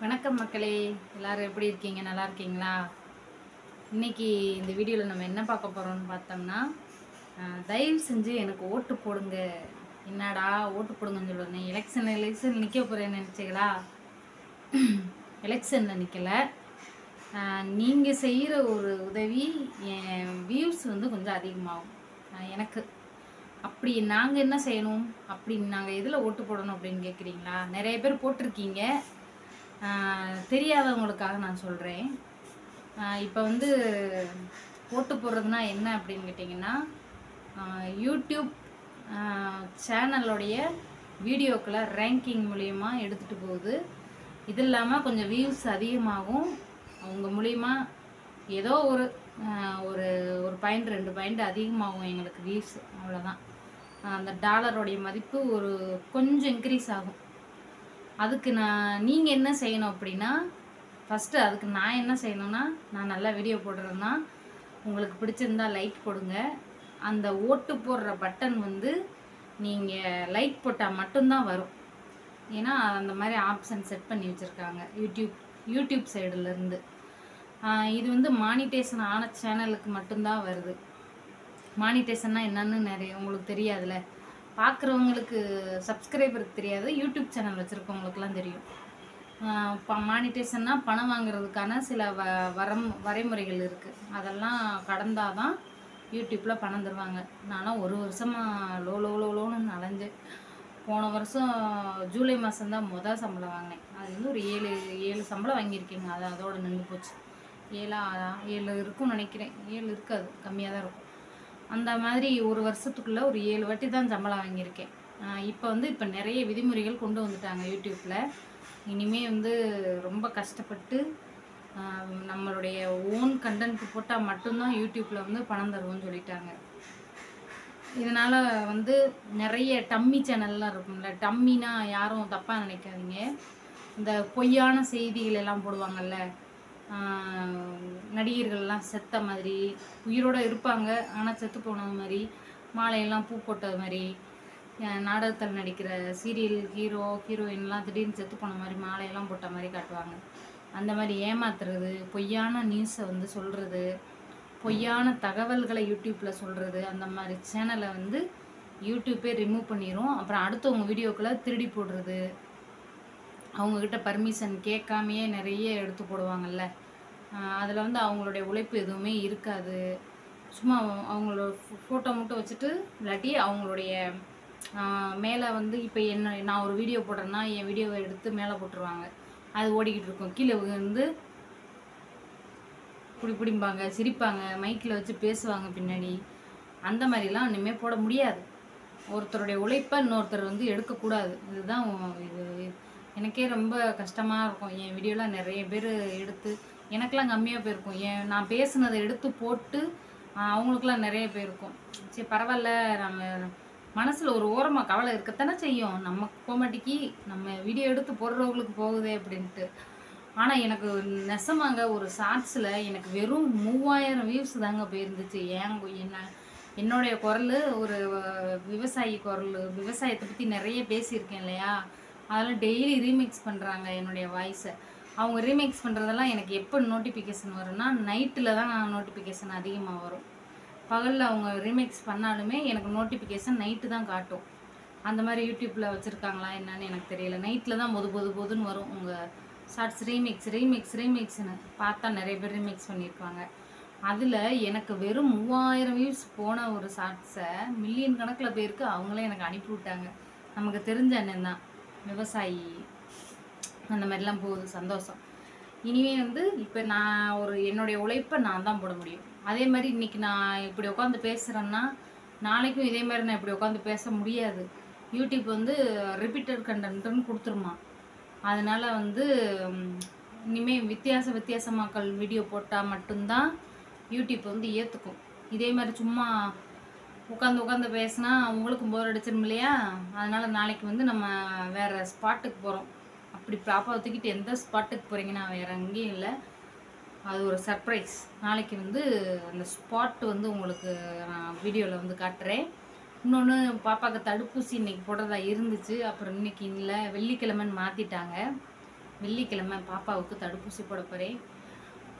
வணக்கம் மக்களே, எல்லாரும் எப்படி இருக்கீங்க? நல்லா இருக்கீங்களா? இன்னைக்கு இந்த வீடியோவில் நம்ம என்ன பார்க்க போகிறோம்னு பார்த்தோம்னா, தயவு செஞ்சு எனக்கு ஓட்டு போடுங்க. என்னடா ஓட்டு போடுங்கன்னு சொல்லுவேன். எலெக்ஷன் நிற்க போகிறேன்னு நினச்சிங்களா? எலெக்ஷனில் நிற்கலை. நீங்கள் செய்கிற ஒரு உதவி என் வியூஸ் வந்து கொஞ்சம் அதிகமாகும் எனக்கு. அப்படி நாங்கள் என்ன செய்யணும், அப்படி நாங்கள் எதில் ஓட்டு போடணும் அப்படின்னு கேட்குறீங்களா? நிறைய பேர் போட்டிருக்கீங்க. தெரியாதவங்களுக்காக நான் சொல்கிறேன். இப்போ வந்து ஓட்டு போடுறதுனா என்ன அப்படின்னு கேட்டிங்கன்னா, யூடியூப் சேனலுடைய வீடியோக்களை ரேங்கிங் மூலிமா எடுத்துகிட்டு போகுது. இது இல்லாமல் கொஞ்சம் வியூஸ் அதிகமாகும். அவங்க மூலிமா ஏதோ ஒரு ஒரு ஒரு பாயிண்ட் 2 பாயிண்ட் அதிகமாகும் எங்களுக்கு வியூஸ், அவ்வளோதான். அந்த டாலருடைய மதிப்பு ஒரு கொஞ்சம் இன்க்ரீஸ் ஆகும். அதுக்கு நீங்கள் என்ன செய்யணும் அப்படின்னா, ஃபஸ்ட்டு அதுக்கு நான் என்ன செய்யணும்னா, நான் நல்லா வீடியோ போடுறேன்னா உங்களுக்கு பிடிச்சிருந்தா லைக் போடுங்க. அந்த ஓட்டு போடுற பட்டன் வந்து நீங்கள் லைக் போட்டால் மட்டும்தான் வரும். ஏன்னா அந்த மாதிரி ஆப்ஷன் செட் பண்ணி வச்சுருக்காங்க யூடியூப் சைடுலேருந்து. இது வந்து மானிட்டேஷன் ஆன சேனலுக்கு மட்டும்தான் வருது. மானிட்டேஷன்னா என்னன்னு நிறைய உங்களுக்கு தெரியாதுல்ல. பார்க்குறவங்களுக்கு, சப்ஸ்கிரைபருக்கு தெரியாது, யூடியூப் சேனல் வச்சுருக்கவங்களுக்குலாம் தெரியும். மானிட்டேஷன்னா பணம் வாங்குறதுக்கான சில வரைமுறைகள் இருக்குது. அதெல்லாம் கடந்தால் தான் யூடியூப்பில் பணம் தருவாங்க. நானும் ஒரு வருஷமாக லோன்னு அலைஞ்சேன். போன வருஷம் ஜூலை மாதம்தான் சம்பளம் வாங்கினேன். அது வந்து ஒரு 7 சம்பளம் வாங்கியிருக்கேங்க. அதோடு நின்று போச்சு. 7 இருக்கும்னு நினைக்கிறேன். 7 இருக்காது, கம்மியாக தான் இருக்கும். அந்த மாதிரி ஒரு வருஷத்துக்குள்ளே ஒரு 7 வாட்டி தான் சம்பளம் வாங்கியிருக்கேன். இப்போ நிறைய விதிமுறைகள் கொண்டு வந்துட்டாங்க யூடியூப்பில். இனிமேல் வந்து ரொம்ப கஷ்டப்பட்டு நம்மளுடைய ஓன் கண்டென்ட் போட்டால் மட்டும்தான் யூடியூப்பில் வந்து பணம் தருவோம்னு சொல்லிட்டாங்க. இதனால் வந்து நிறைய டம்மி சேனல்லாம் இருக்கும்ல. டம்மினா யாரும் தப்பாக நினைக்காதீங்க. இந்த பொய்யான செய்திகள் எல்லாம் போடுவாங்கல்ல. நடிகர்கள்லாம் செத்த மாதிரி, உயிரோடு இருப்பாங்க ஆனால் செத்து போனது மாதிரி, மாலையெல்லாம் பூ போட்டது மாதிரி, நாடகத்தில் நடிக்கிற சீரியல் ஹீரோயின்லாம் திடீர்னு செத்து போன மாதிரி மாலையெல்லாம் போட்ட மாதிரி காட்டுவாங்க. அந்த மாதிரி ஏமாத்துறது, பொய்யான நியூஸை வந்து சொல்கிறது, பொய்யான தகவல்களை யூடியூப்பில் சொல்கிறது, அந்த மாதிரி சேனலை வந்து யூடியூப்பே ரிமூவ் பண்ணிடும். அப்புறம் அடுத்தவங்க வீடியோக்களை திருடி போடுறது, அவங்கக்கிட்ட பர்மிஷன் கேட்காமையே நிறைய எடுத்து போடுவாங்கள்ல. அதில் வந்து அவங்களுடைய உழைப்பு எதுவுமே இருக்காது. சும்மா அவங்களோட ஃபோட்டோ மட்டும் வச்சுட்டு, இல்லாட்டி அவங்களுடைய மேலே வந்து இப்போ நான் ஒரு வீடியோ போடுறேன்னா என் வீடியோவை எடுத்து மேலே போட்டுருவாங்க. அது ஓடிக்கிட்டு இருக்கும். கீழே வந்து பிடிம்பாங்க, சிரிப்பாங்க, மைக்கில் வச்சு பேசுவாங்க பின்னாடி. அந்த மாதிரிலாம் இனிமேல் போட முடியாது. ஒருத்தருடைய உழைப்பை இன்னொருத்தர் வந்து எடுக்கக்கூடாது. இதுதான் இது. எனக்கே ரொம்ப கஷ்டமாக இருக்கும். என் வீடியோலாம் நிறைய பேர் எடுத்து, எனக்கெலாம் கம்மியாக போயிருக்கும். நான் பேசுனதை எடுத்து போட்டு அவங்களுக்குலாம் நிறைய போயிருக்கும். சரி பரவாயில்ல, நம்ம மனசில் ஒரு ஓரமாக கவலை இருக்கத்தானே செய்யும். நமக்கு போக மாட்டேக்கி, நம்ம வீடியோ எடுத்து போடுறவங்களுக்கு போகுதே அப்படின்ட்டு. ஆனால் எனக்கு நெசமாங்க ஒரு ஷார்ட்ஸில் எனக்கு வெறும் 3000 வியூஸ் தாங்க போயிருந்துச்சு. என்னுடைய குரல் ஒரு விவசாயி குரல், விவசாயத்தை பற்றி நிறைய பேசியிருக்கேன் இல்லையா. அதெல்லாம் டெய்லி ரீமிக்ஸ் பண்ணுறாங்க என்னுடைய வாய்ஸை. அவங்க ரீமிக்ஸ் பண்ணுறதெல்லாம் எனக்கு எப்போ நோட்டிஃபிகேஷன் வரும்னா, நைட்டில் தான் நோட்டிஃபிகேஷன் அதிகமாக வரும். பகலில் அவங்க ரீமிக்ஸ் பண்ணாலுமே எனக்கு நோட்டிஃபிகேஷன் நைட்டு தான் காட்டும். அந்த மாதிரி யூடியூப்பில் வச்சுருக்காங்களா என்னன்னு எனக்கு தெரியல. நைட்டில் தான் பொதுன்னு வரும் உங்கள் ஷார்ட்ஸ். ரீமிக்ஸ்னு பார்த்தா நிறைய பேர் ரீமிக்ஸ் பண்ணியிருப்பாங்க. அதில் எனக்கு வெறும் 3000 வியூஸ் போன ஒரு ஷார்ட்ஸை மில்லியன் கணக்கில் பேருக்கு அவங்களே எனக்கு அனுப்பி விட்டாங்க. நமக்கு தெரிஞ்ச அண்ணன் தான், விவசாயி. அந்த மாதிரிலாம் போகுது, சந்தோஷம். இனிமே வந்து இப்போ நான் என்னுடைய உழைப்பை நான் தான் போட முடியும். அதே மாதிரி இன்றைக்கி நான் இப்படி உட்காந்து பேசுகிறேன்னா நாளைக்கும் இதே மாதிரி நான் இப்படி உட்காந்து பேச முடியாது. யூடியூப் வந்து ரிப்பீட்டட் கண்டென்ட்டுன்னு கொடுத்துருமா. அதனால் வந்து இனிமேல் வித்தியாசமாக்கள் வீடியோ போட்டால் மட்டும்தான் யூடியூப் வந்து ஏற்றுக்கும். இதே மாதிரி சும்மா உட்காந்து பேசினா உங்களுக்கும் போர் அடிச்சிடும் இல்லையா. அதனால் நாளைக்கு வந்து நம்ம வேறு ஸ்பாட்டுக்கு போகிறோம். அப்படி பாப்பாவை தூக்கிட்டு எந்த ஸ்பாட்டுக்கு போகிறீங்கன்னா வேறு எங்கேயும் இல்லை, அது ஒரு சர்ப்ரைஸ். நாளைக்கு வந்து அந்த ஸ்பாட் வந்து உங்களுக்கு நான் வீடியோவில் வந்து காட்டுறேன். இன்னொன்று, பாப்பாவுக்கு தடுப்பூசி இன்றைக்கி போடுறதா இருந்துச்சு. அப்புறம் இன்றைக்கி இல்லை, வெள்ளிக்கிழமைன்னு மாற்றிட்டாங்க. வெள்ளிக்கிழமை பாப்பாவுக்கு தடுப்பூசி போட போகிறேன்.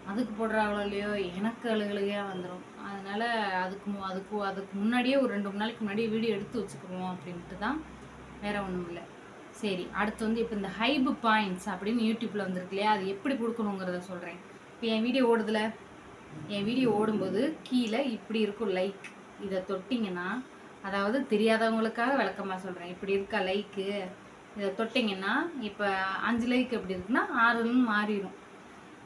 அதுக்கு போடுறாங்களோ இல்லையோ எனக்கு அழுகழுகையாக வந்துடும். அதனால் அதுக்கு முன்னாடியே ஒரு 2 நாளைக்கு முன்னாடியே வீடியோ எடுத்து வச்சுக்குவோம் அப்படின்ட்டு தான், வேறு ஒன்றும் இல்லை. சரி, அடுத்து வந்து இப்போ இந்த ஹைப் பாயிண்ட்ஸ் அப்படின்னு யூடியூப்பில் வந்துருக்கு இல்லையா, அது எப்படி கொடுக்கணுங்கிறத சொல்கிறேன். இப்போ என் வீடியோ ஓடுதில்ல, என் வீடியோ ஓடும்போது கீழே இப்படி இருக்கும் லைக், இதை தொட்டிங்கன்னா, அதாவது தெரியாதவங்களுக்காக விளக்கமாக சொல்கிறேன், இப்படி இருக்கா லைக்கு, இதை தொட்டிங்கன்னா இப்போ 5 லைக் எப்படி இருக்குன்னா 6ன்னு மாறிடும்.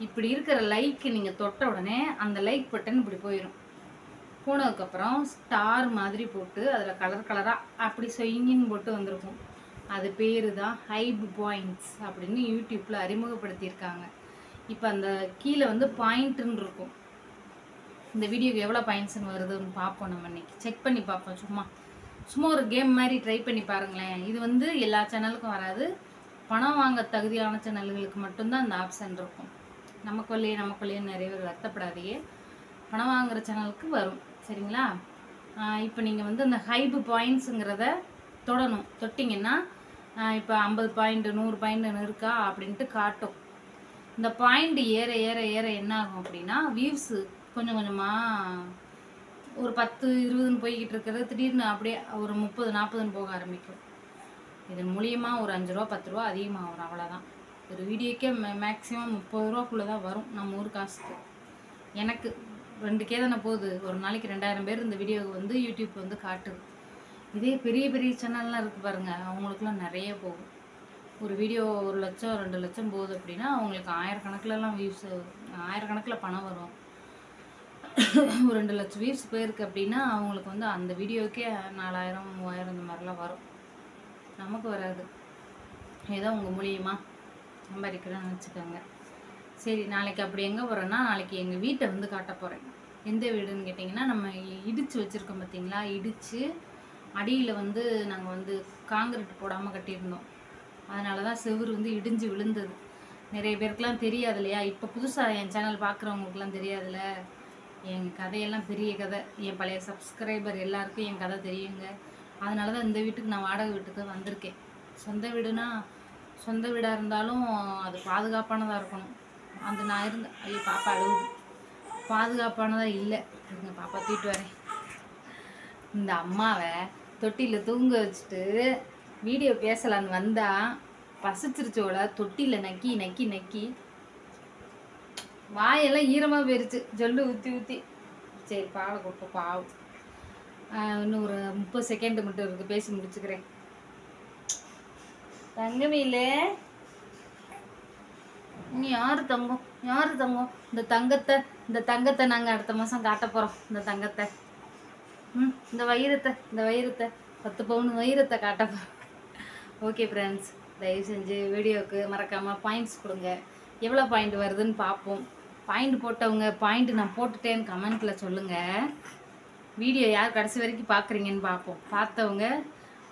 இப்படி இருக்கிற லைக்கு நீங்கள் தொட்ட உடனே அந்த லைக் பட்டன் இப்படி போயிடும். போனதுக்கப்புறம் ஸ்டார் மாதிரி போட்டு அதில் கலர் கலராக அப்படி சொயிங்கின்னு போட்டு வந்திருக்கும். அது பேர் தான் ஹைப் பாயிண்ட்ஸ் அப்படின்னு யூடியூப்பில் அறிமுகப்படுத்தியிருக்காங்க. இப்போ அந்த கீழே வந்து பாயிண்ட்டுன்னு இருக்கும். இந்த வீடியோக்கு எவ்வளோ பாயிண்ட்ஸ்ன்னு வருதுன்னு பார்ப்போம். நம்ம இன்னைக்கு செக் பண்ணி பார்ப்போம். சும்மா ஒரு கேம் மாதிரி ட்ரை பண்ணி பாருங்களேன். இது வந்து எல்லா சேனலுக்கும் வராது. பணம் வாங்க தகுதியான சேனல்களுக்கு மட்டும்தான் அந்த ஆப்ஷன் இருக்கும். நமக்குள்ளேயே நிறைய பேர் வருத்தப்படாதையே, பணம் வாங்குகிற சேனலுக்கு வரும். சரிங்களா? இப்போ நீங்கள் வந்து அந்த ஹைப் பாயிண்ட்ஸுங்கிறத தொடணும். தொட்டிங்கன்னா இப்போ 50 பாயிண்ட் 100 பாயிண்ட் இருக்கா அப்படின்ட்டு காட்டும். இந்த பாயிண்ட் ஏற ஏற ஏற என்ன ஆகும் அப்படின்னா, வியூஸு கொஞ்சம் கொஞ்சமாக ஒரு 10 20ன்னு போய்கிட்டு இருக்கிறது திடீர்னு அப்படியே ஒரு 30 40ன்னு போக ஆரம்பிக்கும். இதன் மூலியமாக ஒரு 5 ரூபா 10 ரூபா அதிகமாக வரும். அவ்வளோதான். ஒரு வீடியோக்கே மேக்ஸிமம் 30 ரூபாக்குள்ளே தான் வரும் நம்ம ஊர் காசுக்கு. எனக்கு 2K தானே போகுது. ஒரு நாளைக்கு 2000 பேர் இந்த வீடியோவுக்கு வந்து யூடியூப் வந்து காட்டுது. இதே பெரிய பெரிய சேனல்லாம் இருக்குது பாருங்கள், அவங்களுக்குலாம் நிறைய போகும். ஒரு வீடியோ 1 லட்சம் 2 லட்சம் போகுது அப்படின்னா அவங்களுக்கு 1000 கணக்கிலலாம் வியூஸ், 1000 கணக்கில் பணம் வரும். ஒரு 2 லட்சம் வியூஸ் போயிருக்கு அப்படின்னா அவங்களுக்கு வந்து அந்த வீடியோக்கே 4000 3000 இந்த மாதிரிலாம் வரும். நமக்கு வராது. ஏதோ உங்கள் மூலியமாக சம்பாதிக்கிறேன்னு நினச்சிக்கோங்க. சரி, நாளைக்கு அப்படி எங்கே போகிறேன்னா, நாளைக்கு எங்கள் வீட்டை வந்து காட்ட போகிறேன். எந்த வீடுன்னு கேட்டிங்கன்னா, நம்ம இடித்து வச்சுருக்கோம் பார்த்தீங்களா, இடித்து அடியில் வந்து நாங்கள் வந்து காங்கிரீட் போடாமல் கட்டியிருந்தோம். அதனால தான் செவுரு வந்து இடிஞ்சு விழுந்தது. நிறைய பேருக்குலாம் தெரியாது இல்லையா, இப்போ புதுசாக என் சேனல் பார்க்குறவங்களுக்குலாம் தெரியாதுல்ல. என் கதையெல்லாம் பெரிய கதை. என் பழைய சப்ஸ்கிரைபர் எல்லாருக்கும் என் கதை தெரியுங்க. அதனால தான் இந்த வீட்டுக்கு நான் வாடகை வீட்டுக்கு வந்திருக்கேன். சொந்த வீடுனா சொந்த வீடாக இருந்தாலும் அது பாதுகாப்பானதாக இருக்கணும். அந்த நான் இருந்த ஐயோ பாப்பா அழுகுது. பாதுகாப்பானதாக இல்லை. எங்கள் பாப்பா தூக்கிட்டு வரேன். இந்த அம்மாவை தொட்டியில் தூங்க வச்சுட்டு வீடியோ பேசலான்னு வந்தால் பசிச்சிருச்சோட தொட்டியில் நக்கி நக்கி நக்கி வாயெல்லாம் ஈரமாக போயிருச்சு, ஜொல்லு ஊற்றி ஊற்றி. சரி, பாலை கொடுப்போம். பாவம். இன்னும் ஒரு 30 செகண்ட் மட்டும் இருக்குது, பேசி முடிச்சுக்கிறேன். தங்கமேல நீ யார் தங்கம்? இந்த தங்கத்தை நாங்கள் அடுத்த மாதம் காட்ட போகிறோம். இந்த தங்கத்தை, இந்த வைரத்தை 10 பவுன் வைரத்தை காட்ட போகிறோம். ஓகே ஃப்ரெண்ட்ஸ், தயவு செஞ்சு வீடியோவுக்கு மறக்காமல் பாயிண்ட்ஸ் கொடுங்க. எவ்வளோ பாயிண்ட் வருதுன்னு பார்ப்போம். பாயிண்ட் போட்டவங்க பாயிண்ட் நான் போட்டுட்டேன்னு கமெண்ட்டில் சொல்லுங்கள். வீடியோ யார் கடைசி வரைக்கும் பார்க்குறீங்கன்னு பார்ப்போம். பார்த்தவங்க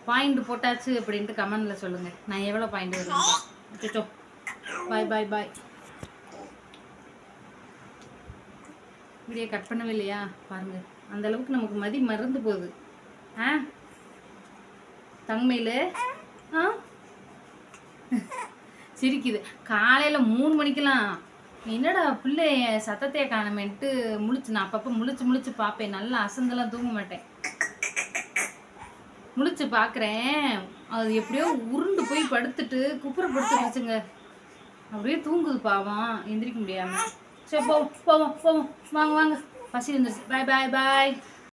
பாயிண்ட் போட்டாச்சு அப்படின்ட்டு கமெண்டில் சொல்லுங்கள். நான் எவ்வளோ பாயிண்ட் வருதுன்னு. பாய் பாய் பாய். வீடியோ கட் பண்ணவே இல்லையா பாருங்கள். அந்தளவுக்கு நமக்கு மதி மறந்து போகுது. தங்கமையில் சிரிக்குது. காலையில் 3 மணிக்கெலாம் என்னடா பிள்ளை சத்தத்தையே காணமேன்ட்டு முழிச்சு, நான் அப்பப்போ முழிச்சு பார்ப்பேன். நல்லா அசந்தெல்லாம் தூங்க மாட்டேன். முழிச்சு பார்க்குறேன், அது எப்படியோ உருண்டு போய் படுத்துட்டு குப்புறப்படுத்துருச்சுங்க. அப்படியே தூங்குது பாவம், எந்திரிக்க முடியாமல். சரி போவோம் வாங்க பசி வந்துருச்சு. பாய் பாய் பாய்.